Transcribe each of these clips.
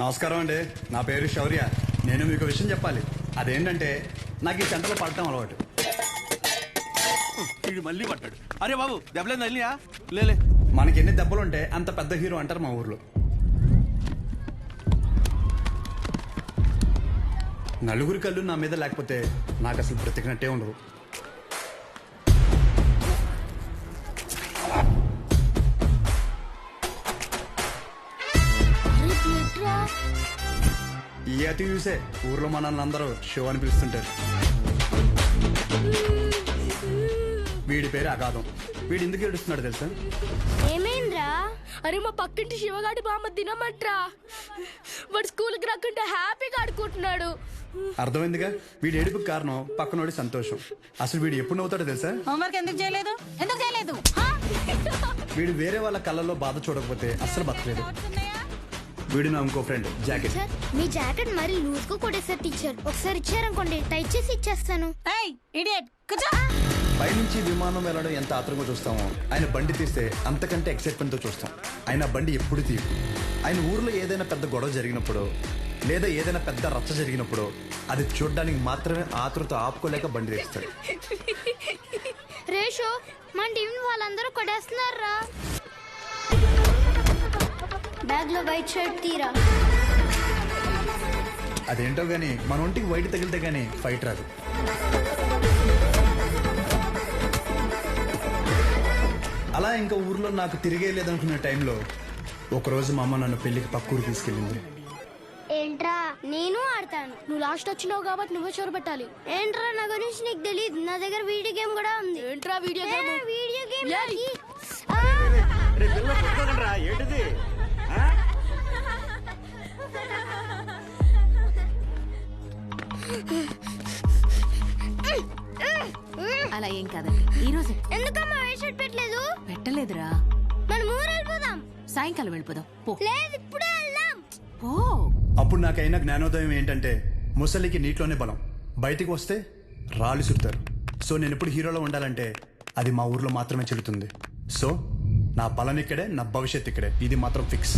నమస్కారం అండి. నా పేరు శౌర్య. నేను మీకు విషయం చెప్పాలి. అదేంటంటే నాకు ఈ చెంటలో పడటం అలవాటు. వీడు మళ్ళీ పట్టాడు. అరే బాబు దెబ్బలేదు తగిలియా? లేలే. మనకి ఎన్ని దెబ్బలుంటే అంత పెద్ద హీరో అంటారు మా ఊర్లో. నలుగురి కళ్ళు నా మీద లేకపోతే నాకు అసలు బ్రతికినట్టే ఉండదు. ఈ అతి చూసే ఊర్లో మనల్ని అందరూ షో అని పిలుస్తుంటారు. వీడి పేరు అగాధం. వీడు ఎందుకు ఏడుస్తున్నాడు తెలుసా? ఏమైందిరా? అరే మా పక్కింటి శివగాడి బామ్మ తినమంట్రా. వాడు స్కూల్కి రాకుంటే హ్యాపీగా ఆడుకుంటున్నాడు. అర్థమైందిగా. వీడి ఏడుపుకి కారణం పక్కనోడి సంతోషం. అసలు వీడు ఎప్పుడు నవ్వుతాడో తెలుసా? హోంవర్క్ ఎందుకు చేయలేదు? వీడు వేరే వాళ్ళ కళ్ళల్లో బాధ చూడకపోతే అస్సలు బతకలేదు. వీడు నా ఇంకో ఫ్రెండ్ జాకెట్. సార్ మీ జాకెట్ మరి లూజ్ గా కొట్టేసారు టీచర్. ఒకసారి ఇచ్చారనుకోండి టైట్ చేసి ఇచ్చేస్తాను. పైనుంచి విమానం వెళ్ళడం ఎంత ఆత్రంగా చూస్తామో ఆయన బండి తీస్తే అంతకంటే ఎక్సైట్మెంట్ తో చూస్తాం. ఆయన బండి ఎప్పుడు తీయు. ఆయన ఊర్లో ఏదైనా పెద్ద గొడవ జరిగినప్పుడు లేదా ఏదైనా పెద్ద రచ్చ జరిగినప్పుడు అది చూడడానికి మాత్రమే ఆతృత ఆపుకోలేక బండి తీస్తాడు. రేషో మన టీం వాళ్ళందరూ కొట్టేస్తున్నారా? బ్యాగ్ లో వైట్ షర్ట్ తీరా. అదేంటో గానీ మన ఒంటికి వైట్ తగిలితే గానీ ఫైట్ రాదు. అలా ఇంకా ఊర్లో నాకు తిరిగే లేదనుకునే టైంలో ఒకరోజు మా అమ్మ నన్ను పెళ్లికి పక్కూరు తీసుకెళ్ళింది. ఏంట్రా నేను ఆడతాను. నువ్వు లాస్ట్ వచ్చినావు కాబట్టి నువ్వే చోరు పెట్టాలి. ఏంట్రా నా గురించి నీకు తెలియదు. నా దగ్గర వీడియో గేమ్ కూడా ఉంది. ఏంట్రా వీడియో గేమ్? వీడియో గేమ్ ఏంటిది? అలా ఏం కాదండి. ఈ రోజు ఎందుకమ్మా వైట్ షర్ట్ పెట్టలేదు? పెట్టలేదురా. మనం ఊరు వెళ్ళిపోదాం. సాయంకాలం వెళ్ళిపోదాం. పో. లేదు ఇప్పుడే వెళ్దాం. పో. అప్పుడు నాకైనా జ్ఞానోదయం ఏంటంటే ముసలికి నీటిలోనే బలం, బయటికి వస్తే రాళ్ళు చుడతారు. సో నేను ఎప్పుడు హీరోలో ఉండాలంటే అది మా ఊర్లో మాత్రమే చెల్లుతుంది. సో నా బలం ఇక్కడే, నా భవిష్యత్ ఇక్కడే. ఇది మాత్రం ఫిక్స్.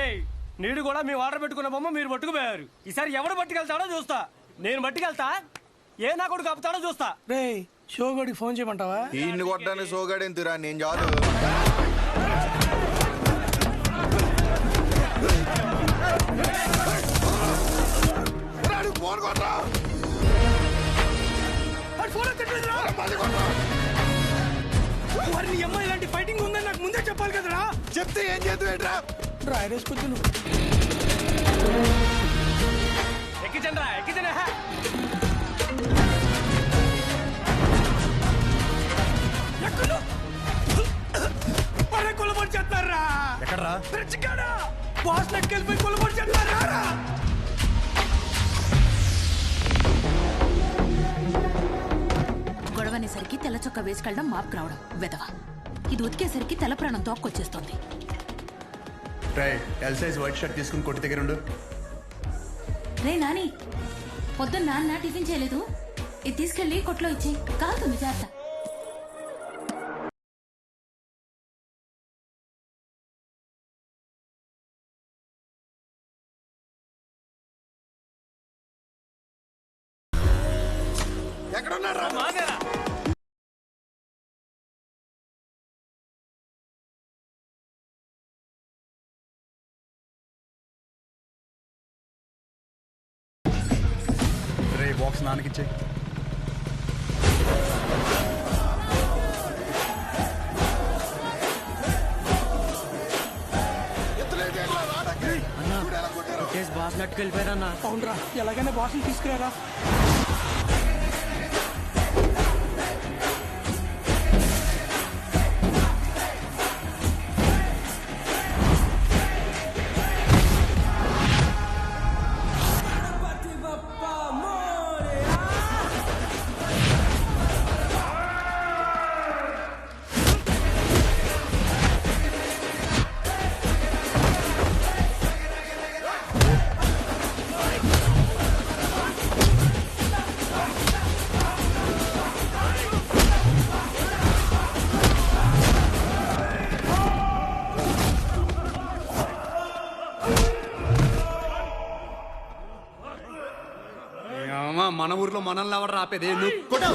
ఏయ్ నీడు కూడా మీ ఆర్డర్ పెట్టుకున్న బొమ్మ మీరు పట్టుకుపోయారు. ఈసారి ఎవడు పట్టుకెళ్తాడో చూస్తా. నేను పట్టుకెళ్తా. ఏ నా కొడుకు ఆపుతాడో చూస్తా. రే షోగడికి ఫోన్ చేయమంటావా? ఈయన్ని కొట్టడానికి షోగాడేంతిరా, నేను చాలు. వారిని అమ్మాయి ఇలాంటి ఫైటింగ్ ఉందని నాకు ముందే చెప్పాలి కదరా. చెప్తే ఏం చేద్దాం? డ్రైరేసుకొచ్చు నువ్వు. ఎక్కించండి రా, ఎక్కించండి. కొలబడి చేస్తారా? ఎక్కడ్రా? బాస్ లెక్కెళ్ళిపోయి కొలబడి చేస్తారా? గొడవనేసరికి తెల్ల చొక్క వేసుకెళ్ళడం మాపుకు రావడం వెదవా. ఇది ఉతికేసరికి తెల్ల ప్రాణం తోక్కొచ్చేస్తోంది. ఎల్ సైజ్ వైట్ షర్ట్ తీసుకుని కొట్టి దగ్గర ఉండు. రే నాని, పొద్దున్న నాన్న టిఫిన్ చేయలేదు. ఇది తీసుకెళ్లి కొట్లో ఇచ్చి కాలుతుంది జాగ్రత్త. ఎక్కడున్నాడు రా? రే బాక్స్ నాన్నకిచ్చే. బాస్ లెక్కెళ్ళిపోయారన్నా. అవునరా, ఎలాగైనా బాస్ని తీసుకురారా. మన ఊర్లో మనల్ని ఎవరు రాపేది నువ్వు కొట్టు.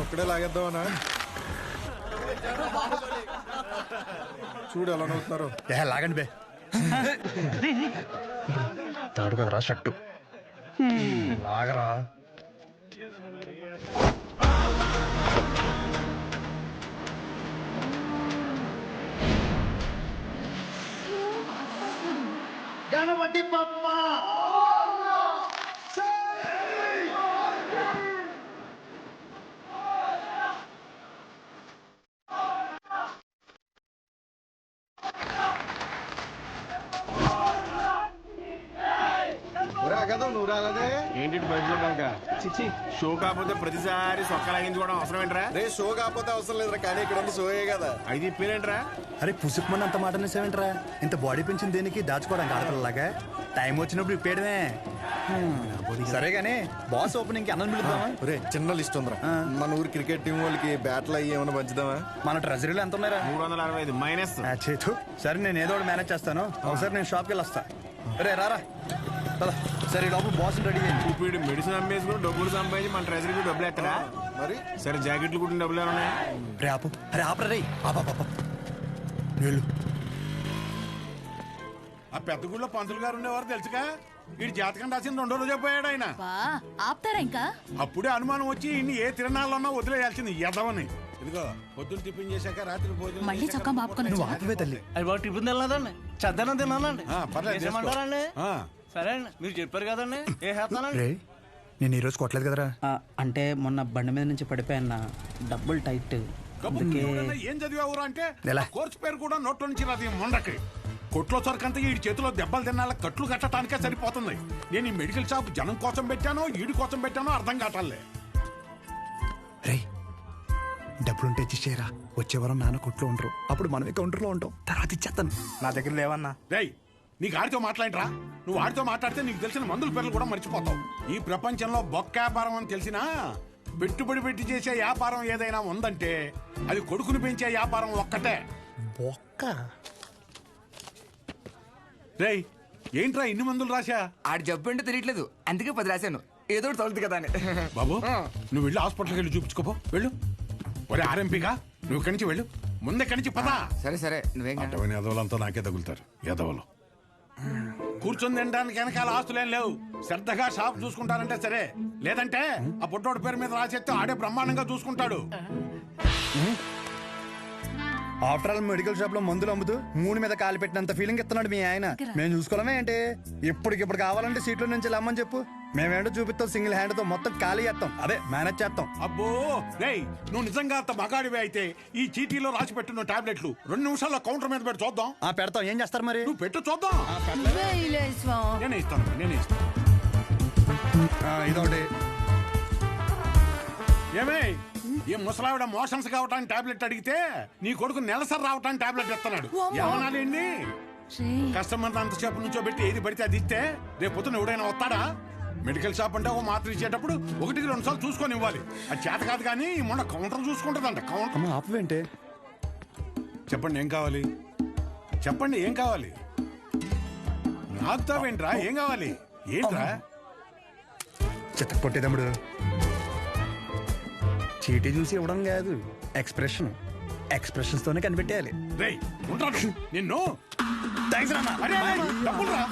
ఒక్కడే లాగేద్దామనా? చూడు ఎలా నవ్వుతున్నారు. లాగండి బే. తాడు కదరా షట్టు లాగరా. గణపతి బప్ప నువ్వు రాగదే ఏంటి బయటలో కనుక చిచ్చి షో కాకపోతే ప్రతిసారి సొక్క లాగించుకోవడం అవసరం ఏంట్రా? రే షో కాకపోతే అవసరం లేదురా, కానీ ఇక్కడ ఉంది షోయే కదా. అది ఇప్పేరేంట్రా? అరే పుసుకుమని అంత మాట అనేసేవేంట్రా? ఇంత బాడీ పెంచింది దేనికి? దాచుకోవడానికి ఆడపిల్లలాగా టైం వచ్చినప్పుడు ఇప్పేయడమే. సరే గానీ బాస్ ఓపెనింగ్ కి అన్నం పిలుద్దామా? రే చిన్న లిస్ట్ ఉందిరా. మన ఊరు క్రికెట్ టీం వాళ్ళకి బ్యాట్లు అయ్యి ఏమైనా పంచుదామా? మన ట్రెజరీలో ఎంత ఉన్నారా? 365 మైనస్. చేతు సరే నేను ఏదో ఒకటి మేనేజ్ చేస్తాను. ఒకసారి నేను షాప్కి వెళ్ళి వస్తా. రే రారా పద. సరే లోపల బాస్ రెడీ చేయండి. చూపిడు మెడిసిన్ అమ్మేసుకుని డబ్బులు సంపాదించి మన ట్రెజరీకి డబ్బులు ఎత్తరా? మరి సరే జాకెట్లు కుట్టిన డబ్బులు ఏమన్నా? రే ఆపు. అరే ఆపరా రే. వెళ్ళు. ఆ పెద్ద గుడిలో పంతులు గారు ఉండేవారు తెలుసుగా. వీడి జాతకం రాసిన 2 రోజు చెప్పాడు ఆయన. ఆపుతారా ఇంకా? అప్పుడే అనుమానం వచ్చి ఇన్ని ఏ తిరణాలన్నా వదిలేయాల్సింది ఎదవని. ఇదిగో పొద్దున్న టిఫిన్ చేశాక రాత్రి భోజనం మళ్ళీ చొక్కా బాపుకొని నువ్వు ఆపవే తల్లి. అది బాగా టిఫిన్ తినలేదండి, చద్దనం తిన్నానండి. పర్లేదు, చేసుకో. చేసేయమంటారండి? ఆ. సరే అండి, మీరు చెప్పారు కదండి ఏ చేస్తానండి. రే నేను ఈరోజు కొట్టలేదు కదరా. అంటే మొన్న బండి మీద నుంచి పడిపోయాన్న, డబ్బులు టైట్. ఎవరన్నా ఏం చదివావురా అంటే ఎలా? కోర్సు పేరు కూడా నోట్లో నుంచి రాదు ఈ మొండకి. కొట్లో సరికంతా ఈ చేతిలో దెబ్బలు తినాల కట్లు కట్టడానికే సరిపోతుంది. నేను ఈ మెడికల్ షాప్ జనం కోసం పెట్టానో ఈడి కోసం పెట్టానో అర్థం కావట్లే. రే డబ్బులుంటే ఇచ్చేయరా. వచ్చే వారం నాన్న కొట్లో ఉండరు, అప్పుడు మనమే కౌంటర్లో ఉంటాం. తర్వాత ఇచ్చేస్తాను. నా దగ్గర లేవన్నా. రేయ్ నీకు ఆడితో మాట్లాడరా? నువ్వు ఆడితో మాట్లాడితే నీకు తెలిసిన మందుల పేర్లు కూడా మర్చిపోతావు. ఈ ప్రపంచంలో బొక్క వ్యాపారం అని తెలిసినా పెట్టుబడి పెట్టి చేసే వ్యాపారం ఏదైనా ఉందంటే అది కొడుకుని పెంచే వ్యాపారం ఒక్కటే. బొక్క రేయ్ ఏంట్రా ఇన్ని మందులు రాశా? ఆడి జబ్బు అంటే తెలియట్లేదు, అందుకే 10 రాశాను. ఏదో ఒకటి తగులుతుంది కదా అని. బాబు నువ్వు వెళ్ళి హాస్పిటల్కి వెళ్ళి చూపించుకోపో. వెళ్ళు. ఒరే ఆర్ఎంపీగా నువ్వు ఇక్కడి నుంచి వెళ్ళు. ముందే ఇక్కడి నుంచి పదా. సరే సరే నువ్వేం కాదు. అటువంటి ఎదవలంతా నాకే తగులుతారు. ఎదవలు కూర్చొని తినడానికి వెనకాల ఆస్తులేం లేవు. శ్రద్ధగా షాప్ చూసుకుంటారంటే సరే, లేదంటే ఆ పుట్టోడు పేరు మీద రాసేస్తే ఆడే బ్రహ్మాండంగా చూసుకుంటాడు. ఆఫ్టర్ ఆల్ మెడికల్ షాప్ లో మందులు అమ్ముతూ మూడు మీద కాలు పెట్టినంత ఫీలింగ్ ఇస్తున్నాడు మీ ఆయన. మేము చూసుకోవడమే ఏంటి? ఇప్పటికిప్పుడు కావాలంటే సీట్లో నుంచి లమ్మని చెప్పు, మేమేంటో చూపిస్తాం. సింగిల్ హ్యాండ్ తో మొత్తం ఖాళీ చేస్తాం, అదే మేనేజ్ చేస్తాం. అబ్బో రేయ్ నువ్వు నిజంగా అంత మగాడివే అయితే ఈ చీటీలో రాసి పెట్టిన టాబ్లెట్లు 2 నిమిషాల్లో కౌంటర్ మీద పెట్టి చూద్దాం. పెడతాం. ఏం చేస్తారు మరి? నువ్వు పెట్టు చూద్దాం. నేనే ఇస్తాను. ఇదొకటి. ఏమే ఈ ముసలావిడ మోషన్స్ కావటానికి టాబ్లెట్ అడిగితే నీ కొడుకు నెలసరి రావటానికి టాబ్లెట్ ఇస్తున్నాడు. ఏమనాలండి? కస్టమర్ అంతసేపు నుంచో పెట్టి ఏది పడితే అది ఇస్తే రేపు పొద్దున ఎవడైనా వస్తాడా? మెడికల్ షాప్ అంటే ఒక మాత్ర ఇచ్చేటప్పుడు 1-2 సార్లు చూసుకొని ఇవ్వాలి. అది చేత కాదు కానీ మొన్న కౌంటర్ చూసుకుంటుందంట. కౌంటర్ ఆపవేంటే? చెప్పండి ఏం కావాలి? చెప్పండి ఏం కావాలి? నాకుతావేంట్రా? ఏం కావాలి? ఏంట్రా చిత్త కొట్టే తమ్ముడు చీటీ చూసి ఇవ్వడం కాదు ఎక్స్ప్రెషన్స్ తోనే కనిపెట్టేయాలి. రేయ్ ఉంటాను నిన్ను థ్యాంక్స్ అన్న. అరే డబ్బులు రా